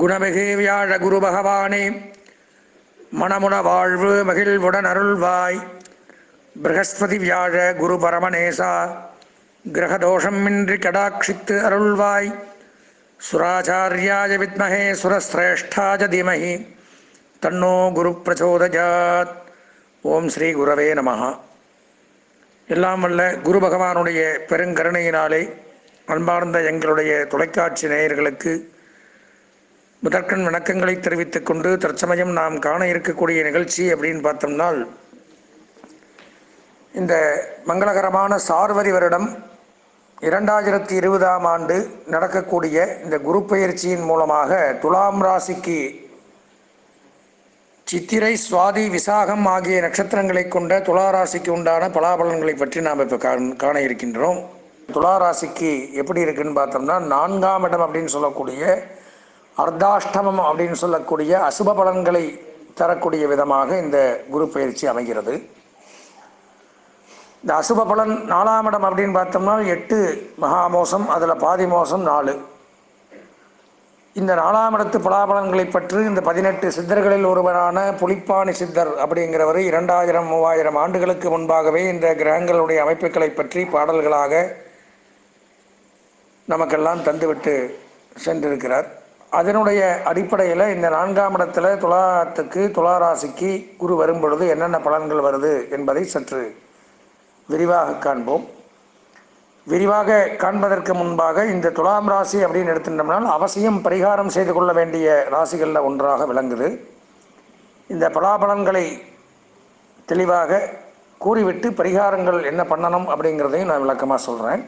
குணமிகு வியாழ குரு பகவானே, மணமுன வாழ்வு மகிழ்வுடன் அருள்வாய். ப்ரஹஸ்பதி வியாழ குரு பரமநேசா, கிரகதோஷம் இன்றி கடாட்சித்து அருள்வாய். சுராச்சாரியாய வித்மஹே சுரஸ்ரேஷ்டாய தீமஹி தன்னோ குரு பிரச்சோதயாத். ஓம் ஸ்ரீ குரவே நமஹ. எல்லாம் வல்ல குரு பகவானுடைய பெருங்கருணையினாலே அன்பார்ந்த எங்களுடைய தொலைக்காட்சி நேயர்களுக்கு முதற்கண் வணக்கங்களை தெரிவித்துக் கொண்டு, தற்சமயம் நாம் காண இருக்கக்கூடிய நிகழ்ச்சி அப்படின்னு பார்த்தோம்னால், இந்த மங்களகரமான சார்வரி வருடம் 2020ஆம் ஆண்டு நடக்கக்கூடிய இந்த குரு பெயர்ச்சியின் மூலமாக துலாம் ராசிக்கு சித்திரை, சுவாதி, விசாகம் ஆகிய நட்சத்திரங்களை கொண்ட துலா ராசிக்கு உண்டான பலாபலன்களை பற்றி நாம் இப்போ காண இருக்கின்றோம். துலா ராசிக்கு எப்படி இருக்குன்னு பார்த்தோம்னா, 4ஆம் இடம் அப்படின்னு சொல்லக்கூடிய அர்த்தாஷ்டமம் அப்படின்னு சொல்லக்கூடிய அசுப பலன்களை தரக்கூடிய விதமாக இந்த குரு பயிற்சி அமைகிறது. இந்த அசுப பலன் 4ஆம் இடம் அப்படின்னு பார்த்தோம்னா 8 மகாமோசம், அதில் பாதி மோசம் 4. இந்த 4ஆம் இடத்து பலாபலன்களை பற்றி இந்த 18 சித்தர்களில் ஒருவரான புலிப்பாணி சித்தர் அப்படிங்கிறவர் 2000-3000 ஆண்டுகளுக்கு முன்பாகவே இந்த கிரகங்களுடைய அமைப்புகளை பற்றி பாடல்களாக நமக்கெல்லாம் தந்துவிட்டு சென்றிருக்கிறார். அதனுடைய அடிப்படையில் இந்த 4ஆம் இடத்துல துலா ராசிக்கு குரு வரும் பொழுது என்னென்ன பலன்கள் வருது என்பதை சற்று விரிவாக காண்போம். விரிவாக காண்பதற்கு முன்பாக இந்த துலாம் ராசி அப்படின்னு எடுத்துட்டோம்னால் அவசியம் பரிகாரம் செய்து கொள்ள வேண்டிய ராசிகளில் ஒன்றாக விளங்குது. இந்த பலாபலன்களை தெளிவாக கூறிவிட்டு பரிகாரங்கள் என்ன பண்ணணும் அப்படிங்கிறதையும் நான் விளக்கமாக சொல்கிறேன்.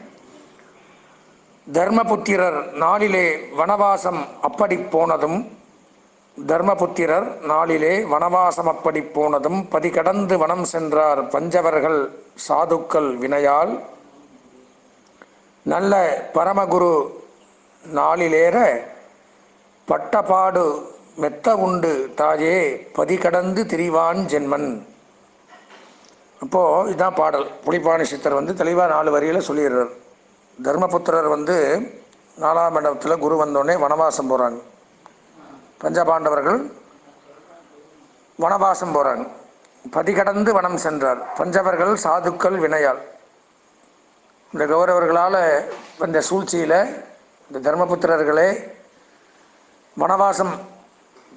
தர்மபுத்திரர் நாளிலே வனவாசம் அப்படி போனதும், தர்மபுத்திரர் நாளிலே வனவாசம் அப்படி போனதும், பதி கடந்து வனம் சென்றார் பஞ்சவர்கள் சாதுக்கள் வினையால், நல்ல பரமகுரு நாளிலேற பட்டபாடு மெத்த உண்டு தாயே பதி கடந்து திரிவான் ஜென்மன். அப்போது இதுதான் பாடல். புலிப்பாணி சித்தர் தெளிவாக 4 வரியில் சொல்லிடுறார். தர்மபுத்திரர் 4ஆம் இடத்துல குரு வந்தோடனே வனவாசம் போகிறாங்க. பஞ்சபாண்டவர்கள் வனவாசம் போகிறாங்க. பதிகடந்து வனம் சென்றார் பஞ்சவர்கள் சாதுக்கள் வினையால். இந்த கௌரவர்களால் இந்த சூழ்ச்சியில் இந்த தர்மபுத்திரர்களே வனவாசம்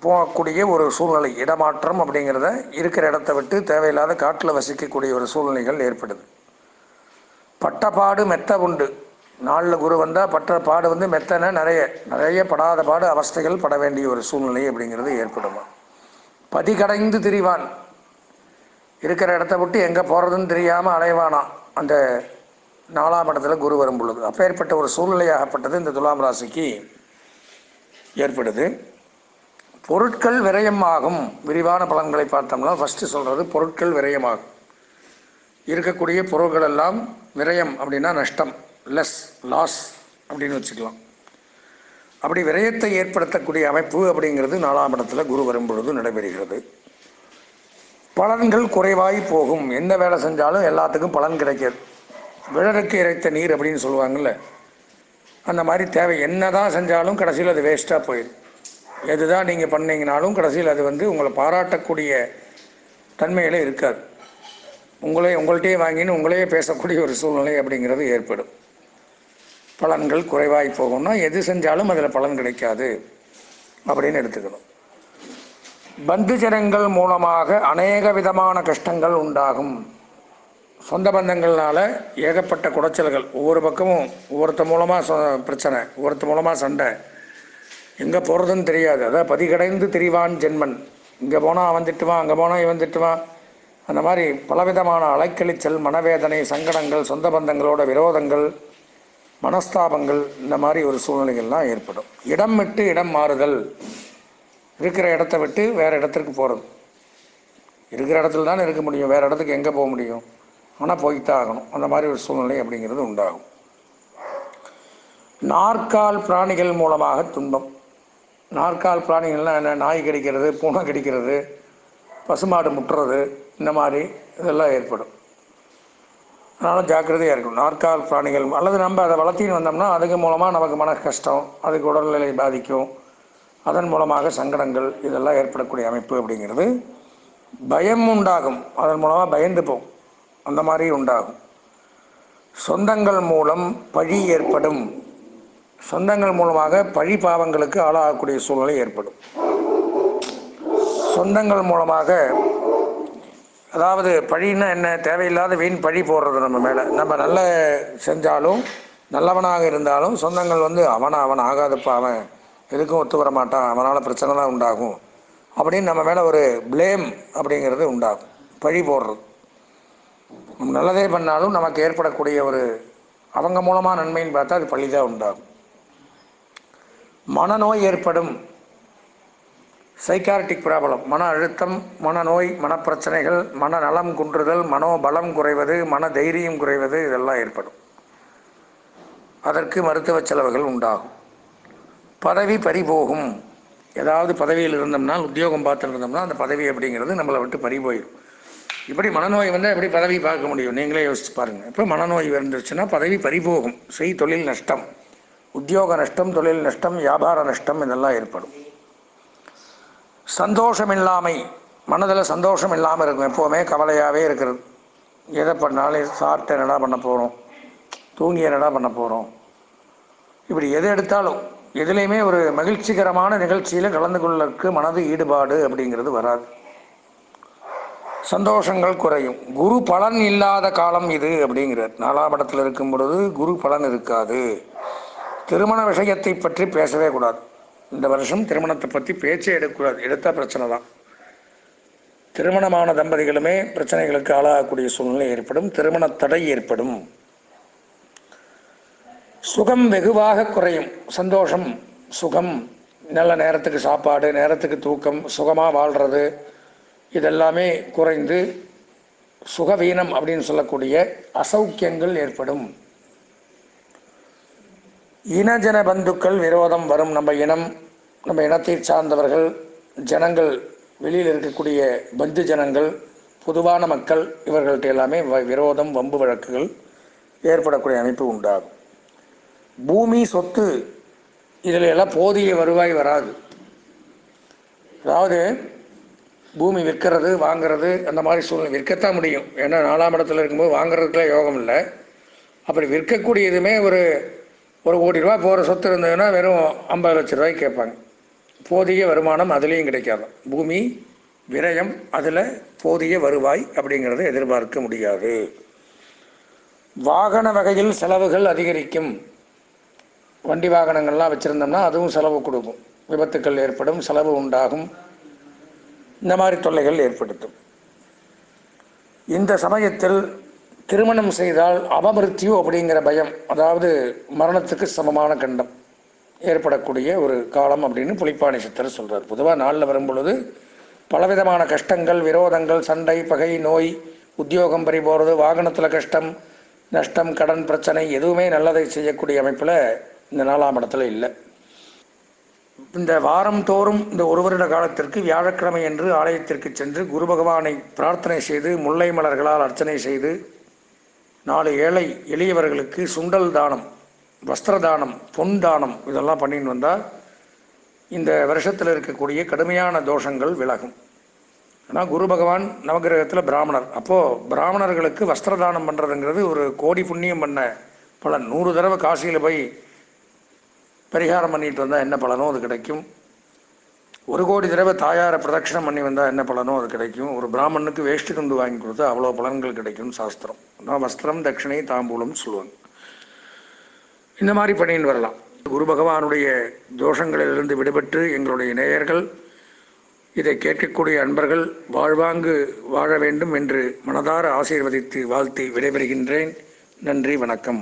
போகக்கூடிய ஒரு சூழ்நிலை, இடமாற்றம் அப்படிங்கிறத இருக்கிற இடத்த விட்டு தேவையில்லாத காட்டில் வசிக்கக்கூடிய ஒரு சூழ்நிலைகள் ஏற்படுது. பட்டப்பாடு மெத்த உண்டு. 4 குரு வந்தால் பட்ட பாடு மெத்தனை நிறைய படாத பாடு அவஸ்தைகள் பட வேண்டிய ஒரு சூழ்நிலை அப்படிங்கிறது ஏற்படுமா. பதிகடைந்து திரிவான், இருக்கிற இடத்த விட்டு எங்கே போகிறதுன்னு தெரியாமல் அலைவானான் அந்த 4ஆம் இடத்துல குரு வரும் பொழுது. அப்பேற்பட்ட ஒரு சூழ்நிலையாகப்பட்டது இந்த துலாம் ராசிக்கு ஏற்படுது. பொருட்கள் விரயமாகும். விரிவான பலன்களை பார்த்தோம்னா ஃபஸ்ட்டு சொல்கிறது பொருட்கள் விரயமாகும். இருக்கக்கூடிய பொருள்கள் எல்லாம் விரயம் அப்படின்னா நஷ்டம், லாஸ் அப்படின்னு வச்சுக்கலாம். அப்படி விரயத்தை ஏற்படுத்தக்கூடிய அமைப்பு அப்படிங்கிறது 4ஆம் இடத்துல குரு வரும் பொழுது நடைபெறுகிறது. பலன்கள் குறைவாய் போகும். எந்த வேலை செஞ்சாலும் எல்லாத்துக்கும் பலன் கிடைக்காது. விழருக்கு இறைத்த நீர் அப்படின்னு சொல்லுவாங்கள்ல, அந்த மாதிரி தேவை என்ன தான் செஞ்சாலும் கடைசியில் அது வேஸ்ட்டாக போயிடும். எது தான் நீங்கள் பண்ணிங்கனாலும் கடைசியில் அது உங்களை பாராட்டக்கூடிய தன்மையில் இருக்காது. உங்கள்கிட்டயே வாங்கின்னு உங்களையே பேசக்கூடிய ஒரு சூழ்நிலை அப்படிங்கிறது ஏற்படும். பலன்கள் குறைவாய் போகும்னா எது செஞ்சாலும் அதில் பலன் கிடைக்காது அப்படின்னு எடுத்துக்கணும். பந்து ஜனங்கள் மூலமாக அநேக விதமான கஷ்டங்கள் உண்டாகும். சொந்த பந்தங்கள்னால ஏகப்பட்ட குடைச்சல்கள். ஒவ்வொரு பக்கமும் ஒவ்வொருத்த மூலமாக பிரச்சனை, ஒவ்வொருத்த மூலமாக சண்டை, எங்கே போகிறதுன்னு தெரியாது. அதான் பதிகடைந்து திரிவான் ஜென்மன். இங்கே போனால் அவன் திட்டுவான், அங்கே போனால் இவன் திட்டுவான். அந்த மாதிரி பலவிதமான அலைக்கழிச்சல், மனவேதனை, சங்கடங்கள், சொந்த பந்தங்களோட விரோதங்கள், மனஸ்தாபங்கள், இந்த மாதிரி ஒரு சூழ்நிலைகள்லாம் ஏற்படும். இடம் விட்டு இடம் மாறுதல். இருக்கிற இடத்த விட்டு வேறு இடத்துக்கு போகிறது. இருக்கிற இடத்துல தானே இருக்க முடியும், வேறு இடத்துக்கு எங்கே போக முடியும்? ஆனால் போய்த்தான் ஆகணும். அந்த மாதிரி ஒரு சூழ்நிலை அப்படிங்கிறது உண்டாகும். நாற்கால் பிராணிகள் மூலமாக துன்பம். நாற்கால் பிராணிகள்லாம் என்ன? நாய் கடிக்கிறது, பூனை கடிக்கிறது, பசுமாடு முட்டுறது, இந்த மாதிரி இதெல்லாம் ஏற்படும். அதனால் ஜாக்கிரதையாக இருக்கணும். நாற்கால் பிராணிகள் அல்லது நம்ம அதை வளர்த்தின்னு வந்தோம்னா அதுக்கு மூலமாக நமக்கு மன கஷ்டம், அதுக்கு உடல்நிலை பாதிக்கும். அதன் மூலமாக சங்கடங்கள் இதெல்லாம் ஏற்படக்கூடிய அமைப்பு அப்படிங்கிறது. பயம் உண்டாகும், அதன் மூலமாக பயந்துப்போம், அந்த மாதிரி உண்டாகும். சொந்தங்கள் மூலம் பழி ஏற்படும், சொந்தங்கள் மூலமாக பழி பாவங்களுக்கு ஆளாகக்கூடிய சூழ்நிலை ஏற்படும். சொந்தங்கள் மூலமாக, அதாவது பழின்னா என்ன, தேவையில்லாத வீண் பழி போடுறது நம்ம மேலே. நம்ம நல்ல செஞ்சாலும் நல்லவனாக இருந்தாலும் சொந்தங்கள் அவன் ஆகாதப்பா, அவன் எதுக்கும் ஒத்து வர மாட்டான், அவனால் பிரச்சனை தான் உண்டாகும் அப்படின்னு நம்ம மேலே ஒரு ப்ளேம் அப்படிங்கிறது உண்டாகும். பழி போடுறது. நல்லதே பண்ணாலும் நமக்கு ஏற்படக்கூடிய ஒரு அவங்க மூலமாக நன்மைன்னு பார்த்தா அது பழி தான் உண்டாகும். மனநோய் ஏற்படும், சைக்கார்டிக் ப்ராப்ளம், மன அழுத்தம், மனநோய், மனப்பிரச்சனைகள், மனநலம் குன்றுதல், மனோபலம் குறைவது, மன தைரியம் குறைவது, இதெல்லாம் ஏற்படும். அதற்கு மருத்துவ செலவுகள் உண்டாகும். பதவி பறிபோகும், ஏதாவது பதவியில் இருந்தோம்னா, உத்தியோகம் பார்த்துட்டு இருந்தோம்னா அந்த பதவி அப்படிங்கிறது நம்மளை விட்டு பறி போயிடும். இப்படி மனநோய் வந்தால் எப்படி பதவி பார்க்க முடியும், நீங்களே யோசிச்சு பாருங்கள். இப்போ மனநோய் வந்துருச்சுன்னா பதவி பறிபோகும், தொழில் நஷ்டம், உத்தியோக நஷ்டம், தொழில் நஷ்டம், வியாபார நஷ்டம், இதெல்லாம் ஏற்படும். சந்தோஷம் இல்லாமை, மனதில் சந்தோஷம் இல்லாமல் இருக்கும், எப்போவுமே கவலையாகவே இருக்கிறது. எதை பண்ணாலும் சாப்பிட்டு என்னடா பண்ண போகிறோம், தூங்கி என்னடா பண்ண போகிறோம், இப்படி எது எடுத்தாலும் எதுலேயுமே ஒரு மகிழ்ச்சிகரமான நிகழ்ச்சியில் கலந்து கொள்ளக்கு மனது ஈடுபாடு அப்படிங்கிறது வராது. சந்தோஷங்கள் குறையும். குரு பலன் இல்லாத காலம் இது அப்படிங்கிறார். 4ஆம் இடத்தில் இருக்கும் பொழுது குரு பலன் இருக்காது. திருமண விஷயத்தை பற்றி பேசவே கூடாது. இந்த வருஷம் திருமணத்தை பற்றி பேச்சே எடுக்கக்கூடாது, எடுத்தால் பிரச்சனை தான். திருமணமான தம்பதிகளுமே பிரச்சனைகளுக்கு ஆளாகக்கூடிய சூழ்நிலை ஏற்படும், திருமண தடை ஏற்படும். சுகம் வெகுவாக குறையும். சந்தோஷம், சுகம், நல்ல நேரத்துக்கு சாப்பாடு, நேரத்துக்கு தூக்கம், சுகமாக வாழ்கிறது, இதெல்லாமே குறைந்து சுகவீனம் அப்படின்னு சொல்லக்கூடிய அசௌக்கியங்கள் ஏற்படும். இனஜன பந்துக்கள் விரோதம் வரும். நம்ம இனம், நம்ம இனத்தை சார்ந்தவர்கள், ஜனங்கள், வெளியில் இருக்கக்கூடிய பந்து ஜனங்கள், பொதுவான மக்கள், இவர்கள்ட்ட எல்லாமே விரோதம், வம்பு வழக்குகள் ஏற்படக்கூடிய அமைப்பு உண்டாகும். பூமி, சொத்து, இதில் எல்லாம் போதிய வருவாய் வராது. அதாவது பூமி விற்கிறது, வாங்கிறது, அந்த மாதிரி சூழ்நிலை விற்கத்தான் முடியும். ஏன்னா 4ஆம் இடத்துல இருக்கும்போது வாங்குறதுக்குலாம் யோகம் இல்லை. அப்படி விற்கக்கூடியதுமே ஒரு கோடி ரூபா போகிற சொத்து இருந்ததுன்னா வெறும் 50 லட்ச ரூபாய்க்கு கேட்பாங்க. போதிய வருமானம் அதுலேயும் கிடைக்காது. பூமி விரயம், அதில் போதிய வருவாய் அப்படிங்கிறத எதிர்பார்க்க முடியாது. வாகன வகையில் செலவுகள் அதிகரிக்கும். வண்டி வாகனங்கள்லாம் வச்சுருந்தோம்னா அதுவும் செலவு கொடுக்கும், விபத்துக்கள் ஏற்படும், செலவு உண்டாகும், இந்த மாதிரி தொல்லைகள் ஏற்படுத்தும். இந்த சமயத்தில் திருமணம் செய்தால் அபமிருத்யு அப்படிங்கிற பயம், அதாவது மரணத்துக்கு சமமான கண்டம் ஏற்படக்கூடிய ஒரு காலம் அப்படின்னு புலிப்பாணி சித்தர் சொல்கிறார். பொதுவாக நாளில் வரும் பொழுது பலவிதமான கஷ்டங்கள், விரோதங்கள், சண்டை, பகை, நோய், உத்தியோகம் பறி போகிறது, வாகனத்தில் கஷ்டம், நஷ்டம், கடன் பிரச்சனை, எதுவுமே நல்லதை செய்யக்கூடிய அமைப்பில் இந்த 4ஆம் இடத்துல இல்லை. இந்த வாரம் தோறும் இந்த ஒரு வருட காலத்திற்கு வியாழக்கிழமை என்று ஆலயத்திற்கு சென்று குரு பகவானை பிரார்த்தனை செய்து முல்லை மலர்களால் அர்ச்சனை செய்து 4 ஏழை எளியவர்களுக்கு சுண்டல் தானம், வஸ்திர தானம், பொன் தானம், இதெல்லாம் பண்ணின்னு வந்தால் இந்த வருஷத்தில் இருக்கக்கூடிய கடுமையான தோஷங்கள் விலகும். ஆனால் குரு பகவான் நவகிரகத்தில் பிராமணர், அப்போது பிராமணர்களுக்கு வஸ்திர தானம் பண்ணுறதுங்கிறது ஒரு கோடி புண்ணியம் பண்ண பலன். 100 தடவை காசியில் போய் பரிகாரம் பண்ணிட்டு வந்தால் என்ன பலனோ அது கிடைக்கும். 1 கோடி தடவை தாயாரை பிரதட்சணம் பண்ணி வந்தால் என்ன பலனோ அது கிடைக்கும். ஒரு பிராமணனுக்கு வேஷ்டி துண்டு வாங்கி கொடுத்தா அவ்வளோ பலன்கள் கிடைக்கும் சாஸ்திரம். நான் வஸ்திரம், தட்சிணை, தாம்பூலம் சொல்லுவாங்க. இந்த மாதிரி பண்ணின்னு வரலாம். குரு பகவானுடைய தோஷங்களிலிருந்து விடுபட்டு எங்களுடைய நேயர்கள், இதை கேட்கக்கூடிய அன்பர்கள் வாழ்வாங்கு வாழ வேண்டும் என்று மனதார ஆசீர்வதித்து வாழ்த்தி விடைபெறுகின்றேன். நன்றி, வணக்கம்.